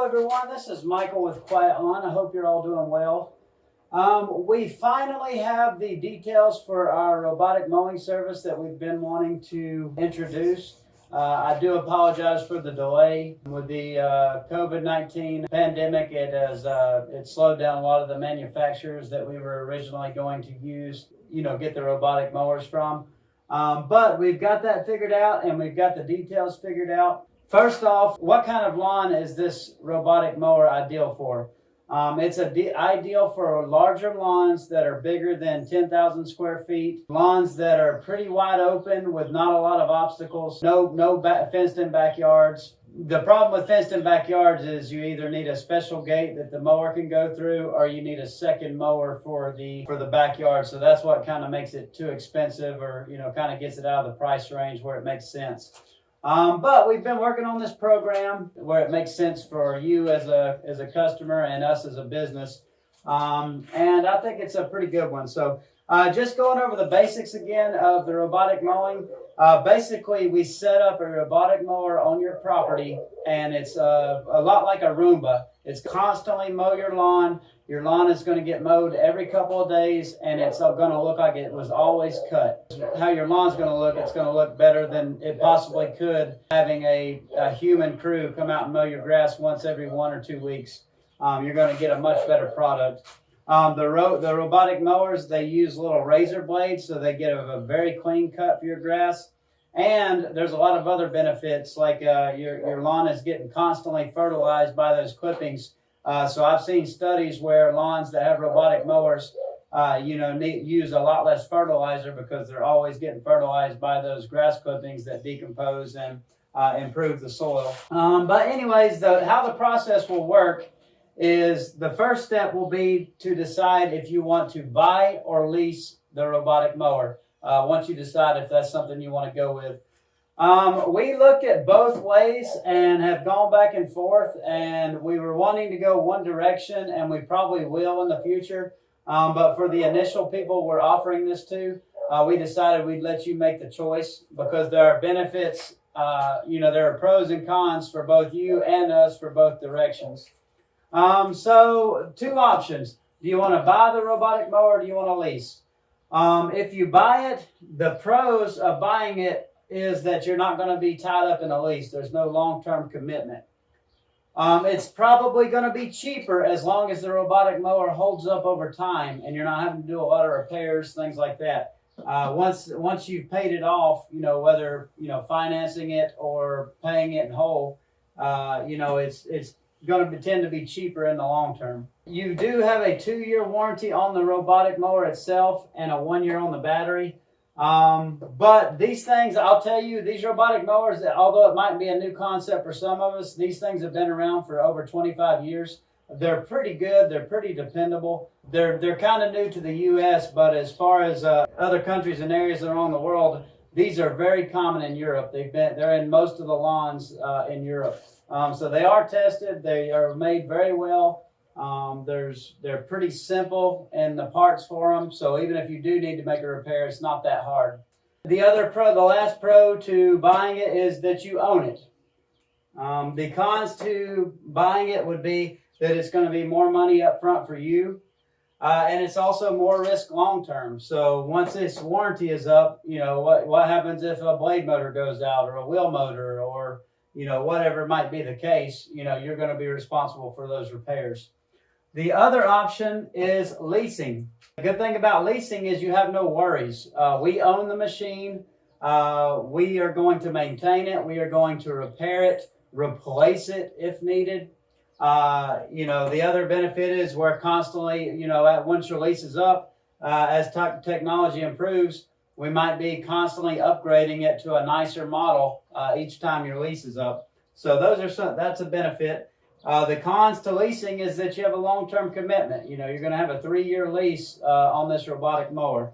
everyone, this is Michael with Quiet Lawn. I hope you're all doing well. We finally have the details for our robotic mowing service that we've been wanting to introduce. I do apologize for the delay. With the COVID-19 pandemic, it slowed down a lot of the manufacturers that we were originally going to use, get the robotic mowers from. But we've got that figured out and we've got the details figured out. First off, what kind of lawn is this robotic mower ideal for? It's ideal for larger lawns that are bigger than 10,000 square feet, lawns that are pretty wide open with not a lot of obstacles, no fenced-in backyards. The problem with fenced-in backyards is you either need a special gate that the mower can go through, or you need a second mower for the backyard. So that's what kind of makes it too expensive, or kind of gets it out of the price range where it makes sense. But we've been working on this program where it makes sense for you as a customer and us as a business. And I think it's a pretty good one. So just going over the basics again of the robotic mowing. Basically, we set up a robotic mower on your property, and it's a lot like a Roomba. It's constantly mow your lawn. Your lawn is going to get mowed every couple of days, and it's going to look like it was always cut. How your lawn's going to look, it's going to look better than it possibly could having a human crew come out and mow your grass once every 1 or 2 weeks. You're going to get a much better product. The robotic mowers, they use little razor blades, so they get a very clean cut for your grass. And there's a lot of other benefits, like your lawn is getting constantly fertilized by those clippings. So I've seen studies where lawns that have robotic mowers, use a lot less fertilizer because they're always getting fertilized by those grass clippings that decompose and improve the soil. But anyways, how the process will work is the first step will be to decide if you want to buy or lease the robotic mower. Once you decide if that's something you want to go with. We looked at both ways and have gone back and forth, and we were wanting to go one direction, and we probably will in the future. But for the initial people we're offering this to, we decided we'd let you make the choice because there are benefits, there are pros and cons for both you and us for both directions. So 2 options. Do you want to buy the robotic mower or do you want to lease? If you buy it, the pros of buying it is that you're not going to be tied up in a lease. There's no long-term commitment. It's probably going to be cheaper as long as the robotic mower holds up over time and you're not having to do a lot of repairs, things like that. Once you've paid it off, whether financing it or paying it in whole, it's going to tend to be cheaper in the long term. You do have a 2-year warranty on the robotic mower itself and a 1 year on the battery. But these things, I'll tell you, these robotic mowers, although it might be a new concept for some of us, these things have been around for over 25 years. They're pretty good. They're pretty dependable. They're kind of new to the U.S., but as far as other countries and areas around the world, these are very common in Europe. They're in most of the lawns in Europe. So they are tested. They are made very well. They're pretty simple in the parts for them. So even if you do need to make a repair, it's not that hard. The last pro to buying it is that you own it. The cons to buying it would be that it's going to be more money up front for you. And it's also more risk long term. So once its warranty is up, what happens if a blade motor goes out or a wheel motor or whatever might be the case, you're going to be responsible for those repairs. The other option is leasing. The good thing about leasing is you have no worries. We own the machine. We are going to maintain it. We are going to repair it, replace it if needed. The other benefit is we're constantly, once your lease is up, as technology improves, we might be constantly upgrading it to a nicer model each time your lease is up. So that's a benefit. The cons to leasing is that you have a long-term commitment. You're going to have a 3-year lease on this robotic mower.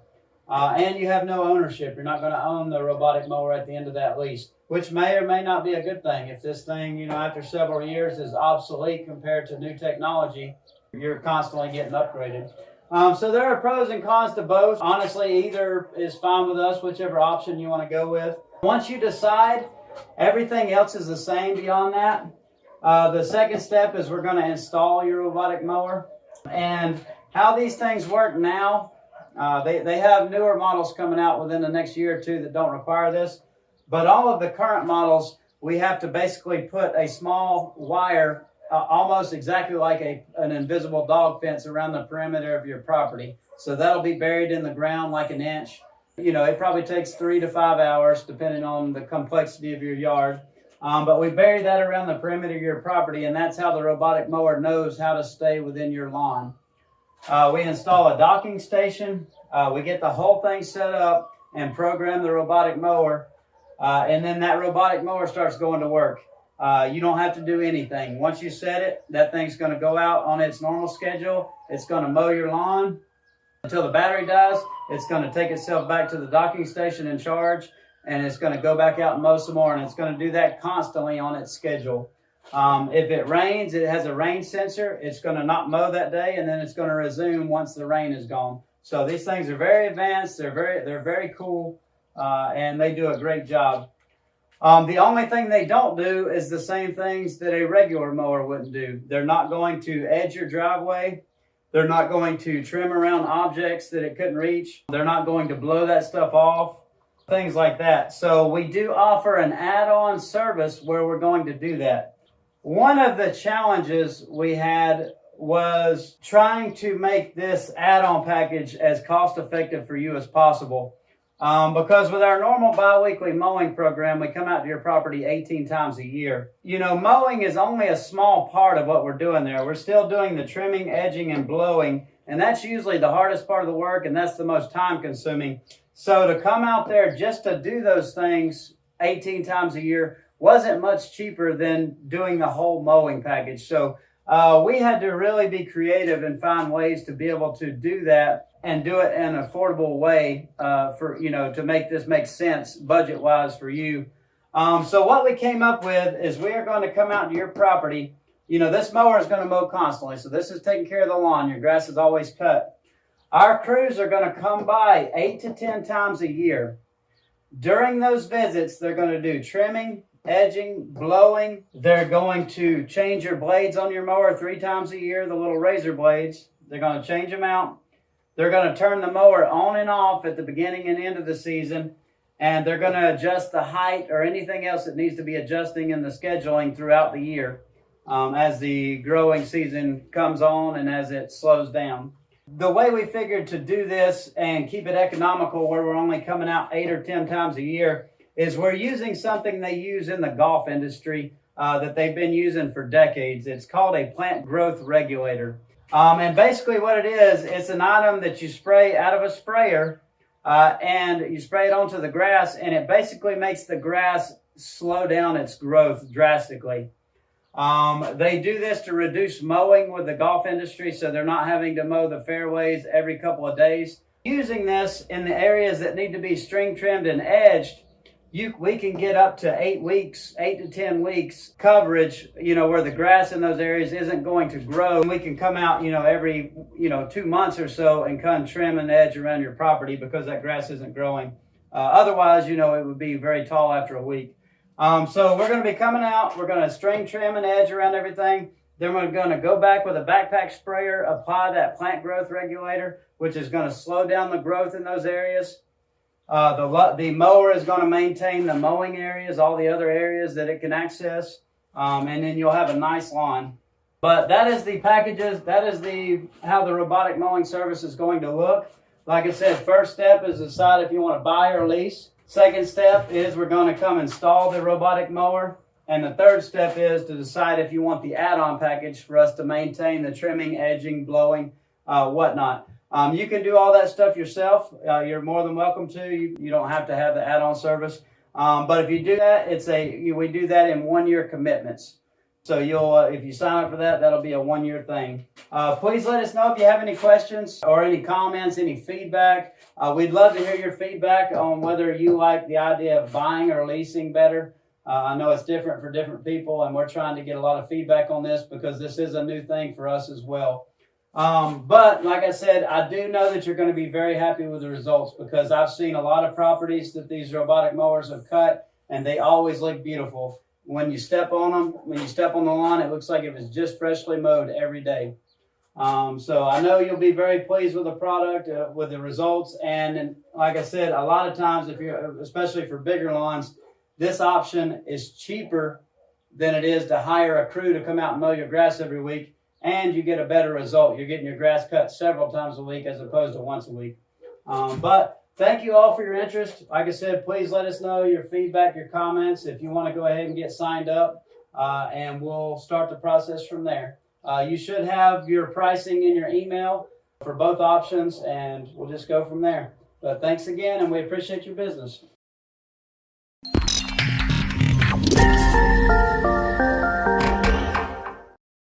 And you have no ownership. You're not going to own the robotic mower at the end of that lease, which may or may not be a good thing. If this thing, after several years is obsolete compared to new technology, you're constantly getting upgraded. So there are pros and cons to both. Honestly, either is fine with us, whichever option you want to go with. Once you decide, everything else is the same beyond that. The second step is we're going to install your robotic mower. And how these things work now, they have newer models coming out within the next year or two that don't require this. But all of the current models, we have to basically put a small wire, almost exactly like an invisible dog fence around the perimeter of your property. So that'll be buried in the ground like an inch. You know, it probably takes 3 to 5 hours depending on the complexity of your yard. But we bury that around the perimeter of your property, and that's how the robotic mower knows how to stay within your lawn. We install a docking station. We get the whole thing set up and program the robotic mower. And then that robotic mower starts going to work. You don't have to do anything. Once you set it, that thing's going to go out on its normal schedule. It's going to mow your lawn until the battery dies. It's going to take itself back to the docking station and charge, and it's going to go back out and mow some more, and it's going to do that constantly on its schedule. If it rains, it has a rain sensor. It's going to not mow that day, and then it's going to resume once the rain is gone. So these things are very advanced. They're very cool, and they do a great job. The only thing they don't do is the same things that a regular mower wouldn't do. They're not going to edge your driveway. They're not going to trim around objects that it couldn't reach. They're not going to blow that stuff off, things like that. So we do offer an add-on service where we're going to do that. One of the challenges we had was trying to make this add-on package as cost-effective for you as possible. Because with our normal bi-weekly mowing program, we come out to your property 18 times a year. You know, mowing is only a small part of what we're doing there. We're still doing the trimming, edging, and blowing, and that's usually the hardest part of the work, and that's the most time-consuming. So to come out there just to do those things 18 times a year wasn't much cheaper than doing the whole mowing package. So we had to really be creative and find ways to be able to do that and do it in an affordable way to make this make sense budget-wise for you. So what we came up with is we are going to come out to your property. You know, this mower is going to mow constantly, so this is taking care of the lawn. Your grass is always cut. Our crews are going to come by 8 to 10 times a year. During those visits, they're going to do trimming, edging, blowing. They're going to change your blades on your mower 3 times a year, the little razor blades. They're going to change them out. They're going to turn the mower on and off at the beginning and end of the season, and they're going to adjust the height or anything else that needs to be adjusting in the scheduling throughout the year as the growing season comes on and as it slows down. The way we figured to do this and keep it economical where we're only coming out 8 or 10 times a year is we're using something they use in the golf industry that they've been using for decades. It's called a plant growth regulator. And basically what it is, it's an item that you spray out of a sprayer and you spray it onto the grass, and it basically makes the grass slow down its growth drastically. They do this to reduce mowing with the golf industry, so they're not having to mow the fairways every couple of days. Using this in the areas that need to be string trimmed and edged, we can get up to 8 to 10 weeks coverage, where the grass in those areas isn't going to grow. And we can come out, every, 2 months or so and come trim and edge around your property because that grass isn't growing. Otherwise, it would be very tall after a week. So we're going to be coming out. We're going to string trim and edge around everything. Then we're going to go back with a backpack sprayer, apply that plant growth regulator, which is going to slow down the growth in those areas. The mower is going to maintain the mowing areas, all the other areas that it can access, and then you'll have a nice lawn. But that is the packages. That is how the robotic mowing service is going to look. Like I said, first step is decide if you want to buy or lease. Second step is we're going to come install the robotic mower. And the third step is to decide if you want the add-on package for us to maintain the trimming, edging, blowing, whatnot. You can do all that stuff yourself. You're more than welcome to. You don't have to have the add-on service. But if you do that, we do that in 1-year commitments. So if you sign up for that, that'll be a 1-year thing. Please let us know if you have any questions or any comments, any feedback. We'd love to hear your feedback on whether you like the idea of buying or leasing better. I know it's different for different people, and we're trying to get a lot of feedback on this because this is a new thing for us as well. But like I said, I do know that you're going to be very happy with the results because I've seen a lot of properties that these robotic mowers have cut, and they always look beautiful. when you step on them, when you step on the lawn, it looks like it was just freshly mowed every day. So I know you'll be very pleased with the product, with the results. And like I said, a lot of times, if you're, especially for bigger lawns, this option is cheaper than it is to hire a crew to come out and mow your grass every week. And you get a better result. You're getting your grass cut several times a week as opposed to once a week. But thank you all for your interest. Like I said, please let us know your feedback, your comments, if you want to go ahead and get signed up, and we'll start the process from there. You should have your pricing in your email for both options, and we'll just go from there. But thanks again, and we appreciate your business.